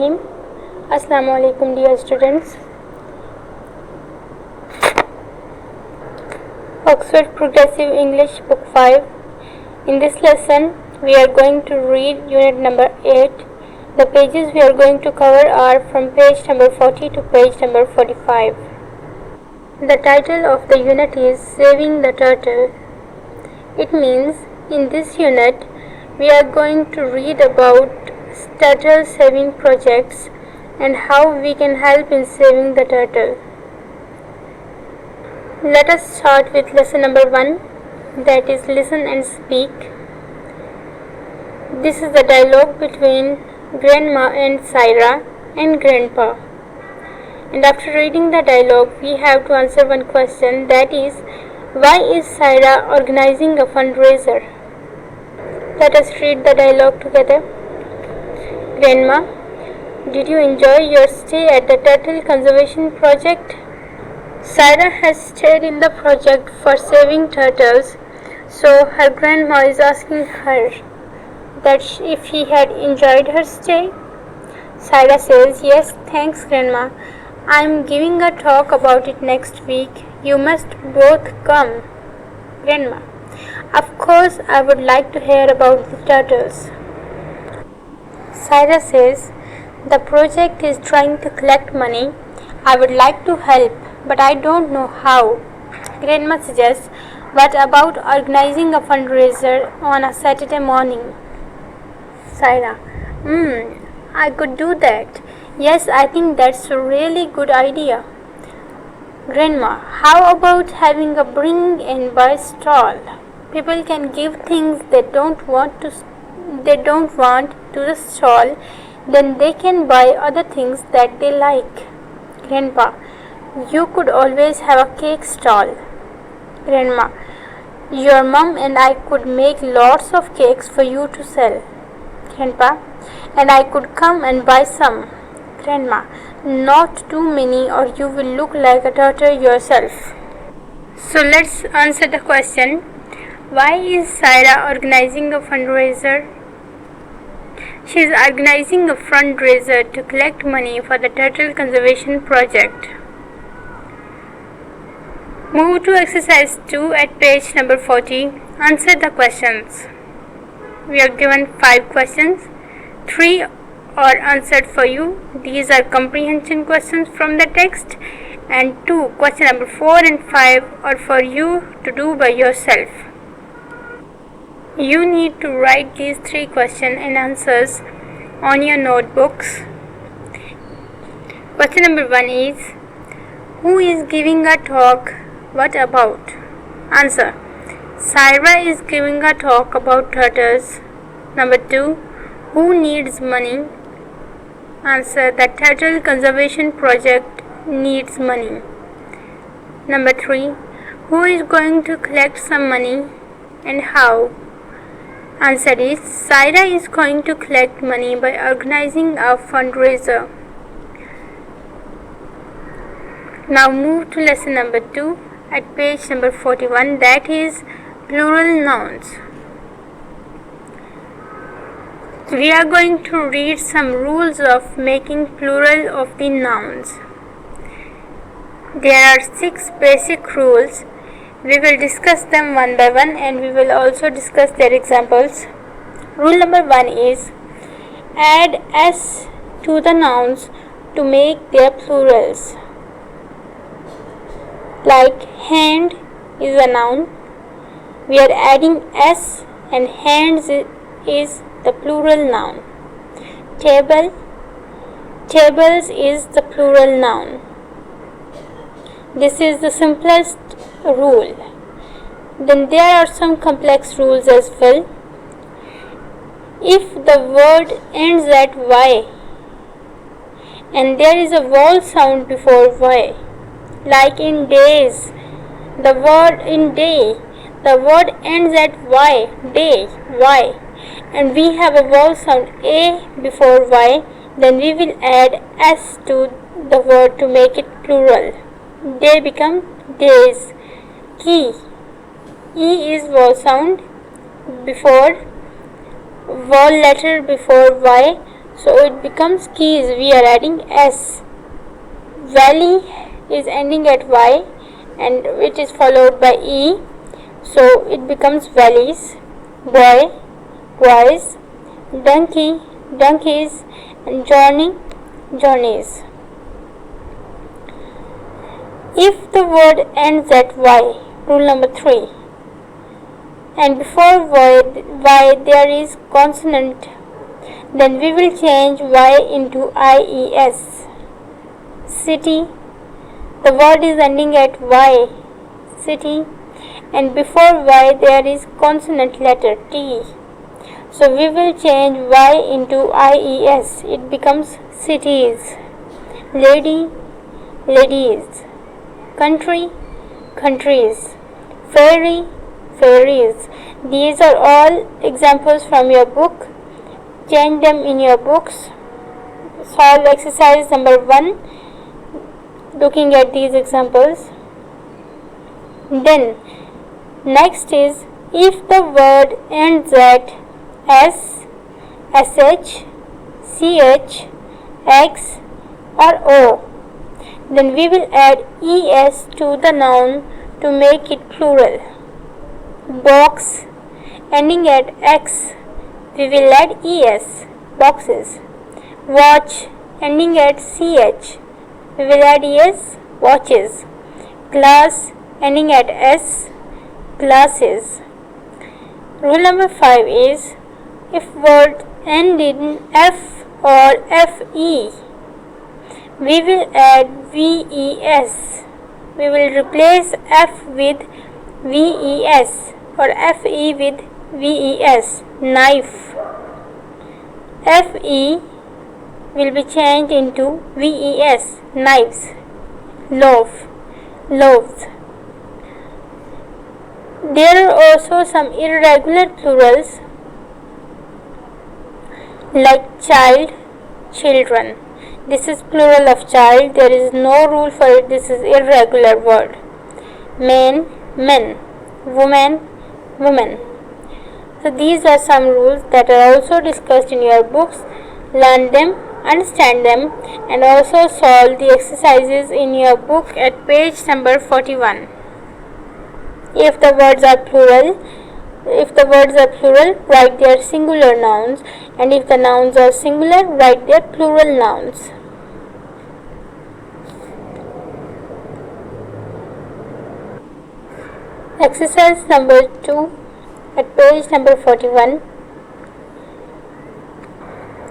Assalamu alaikum dear students. Oxford Progressive English Book 5. In this lesson we are going to read unit number 8. The pages we are going to cover are from page number 40 to page number 45. The title of the unit is Saving the Turtle. It means in this unit we are going to read about turtle saving projects and how we can help in saving the turtle. Let us start with lesson number 1, that is listen and speak. This is the dialogue between Grandma and Syra and Grandpa. And after reading the dialogue, we have to answer one question, that is, why is Syra organizing a fundraiser? Let us read the dialogue together. Grandma, did you enjoy your stay at the Turtle Conservation Project? Syra has stayed in the project for saving turtles, so her grandma is asking her that if she had enjoyed her stay. Syra says, yes, thanks Grandma. I am giving a talk about it next week. You must both come. Grandma, of course I would like to hear about the turtles. Syra says, the project is trying to collect money. I would like to help, but I don't know how. Grandma suggests, what about organizing a fundraiser on a Saturday morning? Syra, I could do that. Yes, I think that's a really good idea. Grandma, how about having a bring and buy stall? People can give things they don't want to the stall, then they can buy other things that they like. Grandpa, you could always have a cake stall. Grandma, your mom and I could make lots of cakes for you to sell. Grandpa, and I could come and buy some. Grandma, not too many or you will look like a turtle yourself. So let's answer the question, why is Syra organizing a fundraiser? She is organizing a fundraiser to collect money for the Turtle Conservation Project. Move to exercise 2 at page number 40. Answer the questions. We are given 5 questions. 3 are answered for you. These are comprehension questions from the text, and 2, question number 4 and 5 are for you to do by yourself. You need to write these 3 question and answers on your notebooks. Question number 1 is, who is giving a talk? What about? Answer, Syra is giving a talk about turtles. Number 2, who needs money? Answer, the Turtle Conservation Project needs money. Number 3, who is going to collect some money and how? Answer is, Syra is going to collect money by organizing a fundraiser. Now move to lesson number 2 at page number 41, that is plural nouns. We are going to read some rules of making plural of the nouns. There are 6 basic rules. We will discuss them one by one and we will also discuss their examples. Rule number 1 is, add s to the nouns to make their plurals. Like hand is a noun, we are adding s and hands is the plural noun. Table, tables is the plural noun. This is the simplest rule. Then there are some complex rules as well. If the word ends at y and there is a vowel sound before y, like in days, the word in day, the word ends at y, day, y, and we have a vowel sound a before y, then we will add s to the word to make it plural. Day become days. Key, e is vowel sound before vowel letter before y, so it becomes keys. We are adding S. Valley is ending at Y and which is followed by E, so it becomes valleys. Boy, boys. Donkey, donkeys. And journey, journeys. If the word ends at Y, rule number 3, and before Y there is consonant, then we will change Y into IES. City, the word is ending at Y, city, and before Y there is consonant letter T. So we will change Y into IES. It becomes cities. Lady, ladies. Country, countries. Fairy, fairies. These are all examples from your book. Change them in your books. Solve exercise number 1 looking at these examples. Then next is, if the word ends at S, SH, CH, X or O, then we will add ES to the noun to make it plural. Box ending at X, we will add ES, boxes. Watch ending at CH, we will add ES, watches. Glass ending at S, glasses. Rule number 5 is, if word end in F or FE, we will add VES. We will replace F with VES or FE with VES. Knife. FE will be changed into VES. Knives. Loaf. Loaves. There are also some irregular plurals like child, children. This is plural of child. There is no rule for it. This is irregular word. Man, men. Woman, women. So these are some rules that are also discussed in your books. Learn them, understand them, and also solve the exercises in your book at page number 41. If the words are plural, write their singular nouns, and if the nouns are singular, write their plural nouns. Exercise number 2 at page number 41.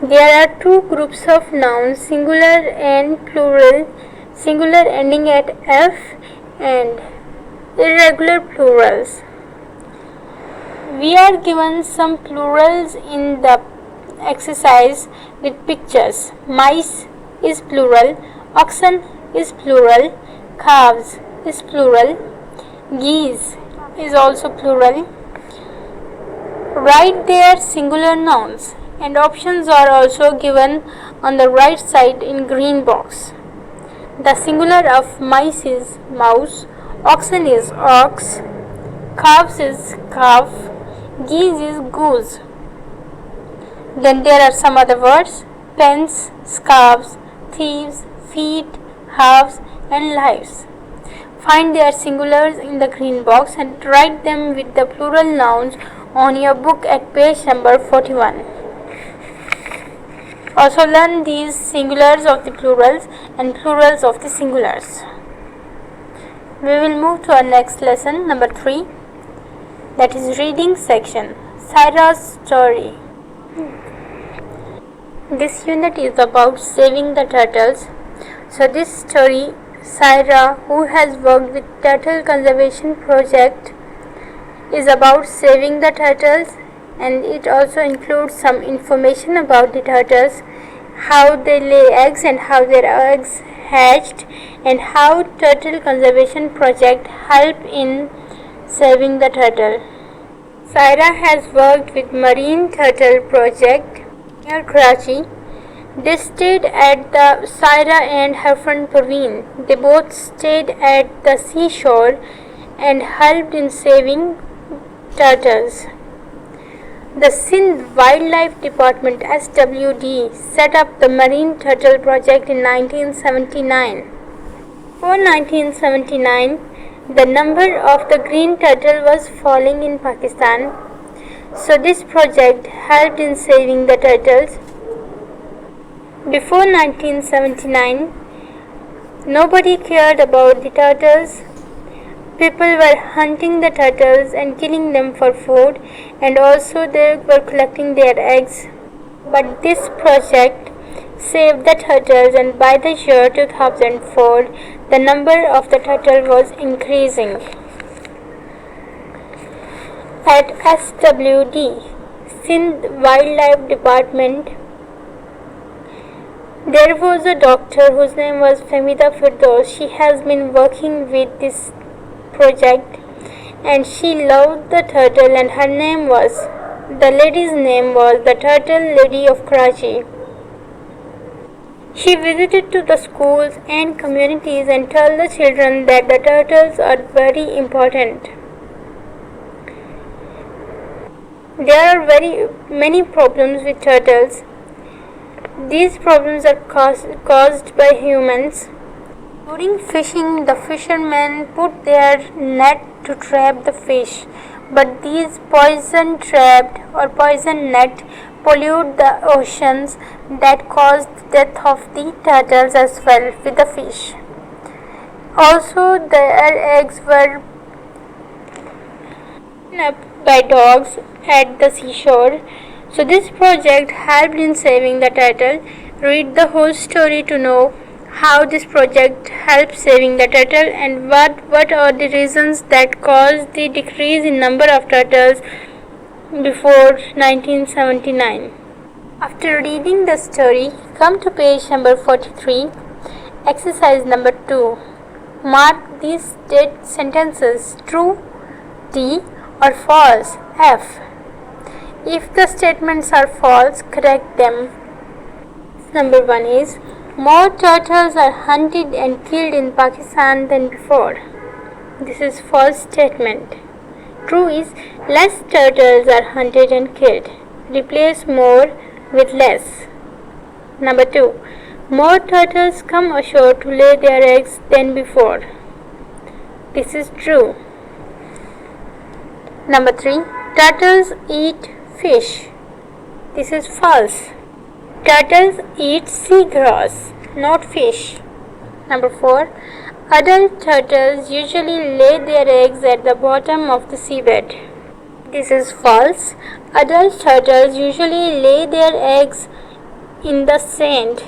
There are two groups of nouns, singular and plural, singular ending at F and irregular plurals. We are given some plurals in the exercise with pictures. Mice is plural, oxen is plural, calves is plural, geese is also plural. Write their singular nouns, and options are also given on the right side in green box. The singular of mice is mouse, oxen is ox, calves is calf, geese is goose. Then there are some other words: pens, scarves, thieves, feet, halves and lives. Find their singulars in the green box and write them with the plural nouns on your book at page number 41. Also learn these singulars of the plurals and plurals of the singulars. We will move to our next lesson, number 3, that is reading section. Saira's story. This unit is about saving the turtles. So this story, Saira, who has worked with Turtle Conservation Project, is about saving the turtles, and it also includes some information about the turtles, how they lay eggs and how their eggs hatched, and how Turtle Conservation Project help in saving the turtle. Saira has worked with Marine Turtle Project near Karachi. They stayed at the Saira and her friend Parveen. They both stayed at the seashore and helped in saving turtles. The Sindh Wildlife Department (SWD) set up the Marine Turtle Project in 1979. Before 1979, the number of the green turtle was falling in Pakistan, so this project helped in saving the turtles. Before 1979, nobody cared about the turtles. People were hunting the turtles and killing them for food, and also they were collecting their eggs. But this project saved the turtles, and by the year 2004, the number of the turtle was increasing. At SWD, Sindh Wildlife Department, there was a doctor whose name was Famida Firdaus. She has been working with this project and she loved the turtle, and the lady's name was the Turtle Lady of Karachi. She visited to the schools and communities and told the children that the turtles are very important. There are very many problems with turtles. These problems are caused by humans. During fishing, the fishermen put their net to trap the fish, but these poison net pollute the oceans that caused death of the turtles as well with the fish. Also, their eggs were eaten up by dogs at the seashore. So this project helped in saving the turtle. Read the whole story to know how this project helped saving the turtle and what are the reasons that caused the decrease in number of turtles before 1979. After reading the story, come to page number 43, exercise number 2. Mark these sentences true, D, or false, F. If the statements are false, correct them. Number 1 is, more turtles are hunted and killed in Pakistan than before. This is false statement. True is, less turtles are hunted and killed. Replace more with less. Number 2. More turtles come ashore to lay their eggs than before. This is true. Number 3. Turtles eat fish. This is false. Turtles eat seagrass, not fish. Number 4. Adult turtles usually lay their eggs at the bottom of the seabed. This is false. Adult turtles usually lay their eggs in the sand.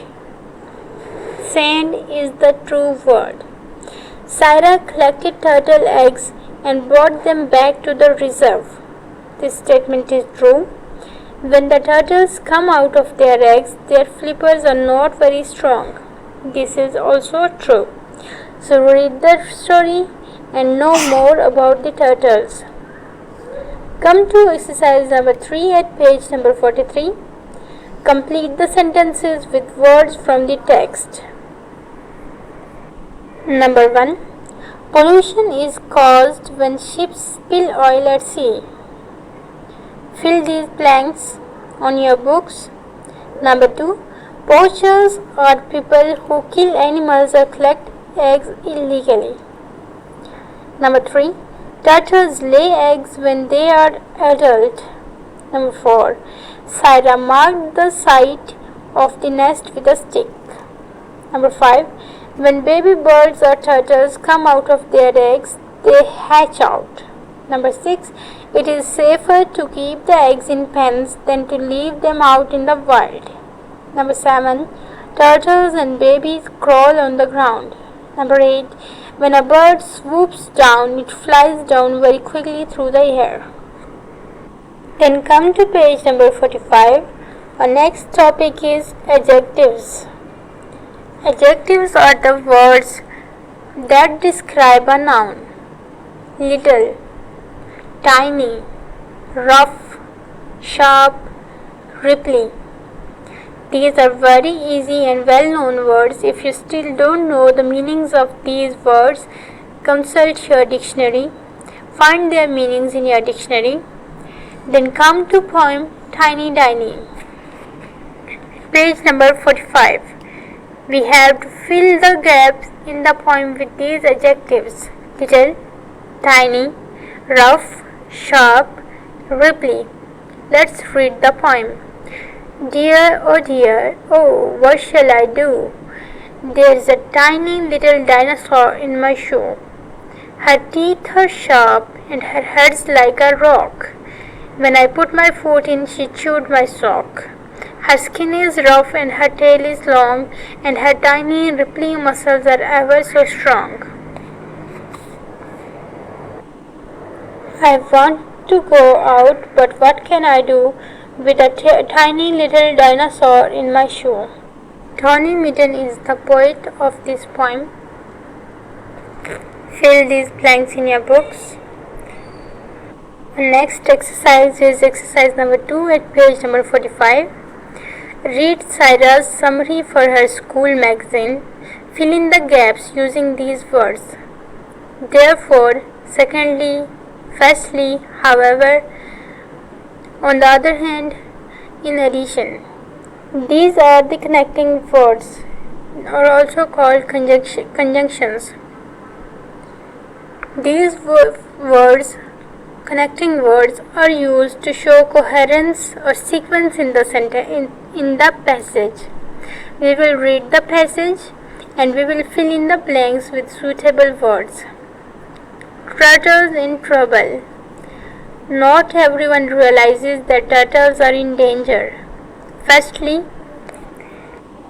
Sand is the true word. Syra collected turtle eggs and brought them back to the reserve. This statement is true. When the turtles come out of their eggs, their flippers are not very strong. This is also true. So read the story and know more about the turtles. Come to exercise number 3 at page number 43. Complete the sentences with words from the text. Number 1. Pollution is caused when ships spill oil at sea. Fill these blanks on your books. Number 2. Poachers are people who kill animals or collect eggs illegally. Number 3. Turtles lay eggs when they are adult. Number 4. Syra marked the site of the nest with a stick. Number 5. When baby birds or turtles come out of their eggs, they hatch out. Number 6. It is safer to keep the eggs in pens than to leave them out in the wild. Number 7. Turtles and babies crawl on the ground. Number 8. When a bird swoops down, it flies down very quickly through the air. Then come to page number 45. Our next topic is adjectives. Adjectives are the words that describe a noun. Little, tiny, rough, sharp, ripply. These are very easy and well-known words. If you still don't know the meanings of these words, consult your dictionary. Find their meanings in your dictionary. Then come to poem Tiny Tiny. Page number 45. We have to fill the gaps in the poem with these adjectives: little, tiny, rough, sharp, ripply. Let's read the poem. Dear, oh, what shall I do? There's a tiny little dinosaur in my shoe. Her teeth are sharp and her head's like a rock. When I put my foot in, she chewed my sock. Her skin is rough and her tail is long, and her tiny rippling muscles are ever so strong. I want to go out, but what can I do with a tiny little dinosaur in my shoe? Tony Midden is the poet of this poem. Fill these blanks in your books. The next exercise is exercise number 2 at page number 45. Read Saira's summary for her school magazine. Fill in the gaps using these words: therefore, secondly, firstly, however, on the other hand, in addition. These are the connecting words, or also called conjunctions. These connecting words are used to show coherence or sequence in the in the passage. We will read the passage and we will fill in the blanks with suitable words. Turtles in trouble. Not everyone realizes that turtles are in danger. Firstly,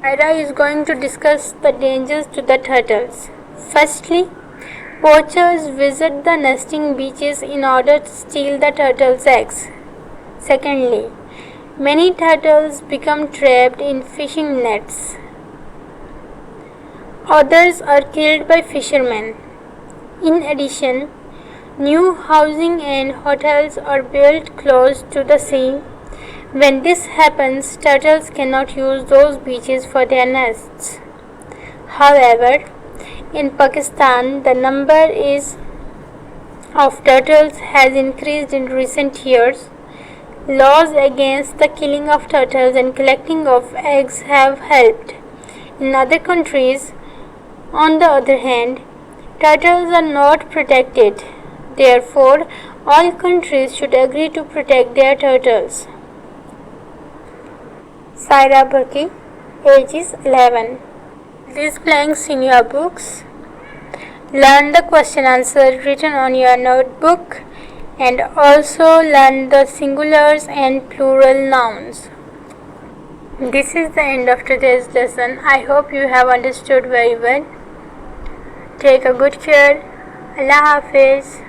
Ira is going to discuss the dangers to the turtles. Firstly, poachers visit the nesting beaches in order to steal the turtles' eggs. Secondly, many turtles become trapped in fishing nets. Others are killed by fishermen. In addition, new housing and hotels are built close to the sea. When this happens, turtles cannot use those beaches for their nests. However, in Pakistan, the number of turtles has increased in recent years. Laws against the killing of turtles and collecting of eggs have helped. In other countries, on the other hand, turtles are not protected. Therefore, all countries should agree to protect their turtles. Saira Burki, age is 11. These blanks in your books. Learn the question answer written on your notebook and also learn the singulars and plural nouns. This is the end of today's lesson. I hope you have understood very well. Take a good care. Allah Hafiz.